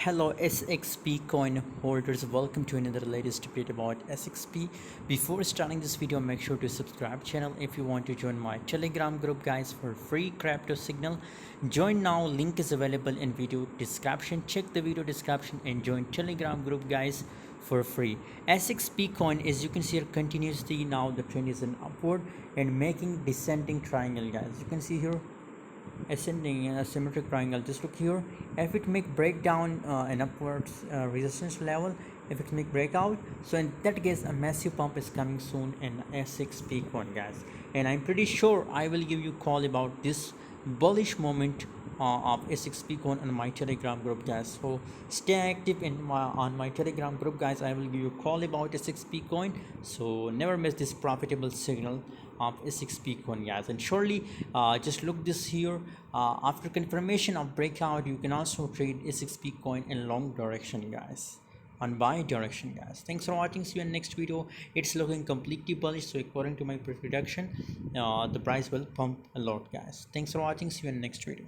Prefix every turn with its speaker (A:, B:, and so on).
A: Hello SXP coin holders, welcome to another latest update about SXP. Before starting this video, make sure to subscribe channel. If you want to join my Telegram group guys for free crypto signal, join now. Link is available in video description. Check the video description and join Telegram group guys for free. SXP coin, as you can see here, continuously now the trend is an upward and making descending triangle guys. You can see here ascending in a symmetric triangle. Just look here, if it make breakdown an upwards resistance level, if it make breakout, so in that case a massive pump is coming soon in SXP coin guys, and I'm pretty sure I will give you call about this bullish moment of SXP coin on my Telegram group guys. So stay active on my Telegram group guys. I will give you a call about SXP coin, so never miss this profitable signal of SXP coin guys. And surely just look this here, after confirmation of breakout you can also trade SXP coin in long direction guys, on buy direction guys. Thanks for watching, see you in next video. It's looking completely bullish, so according to my prediction the price will pump a lot guys. Thanks for watching, see you in next video.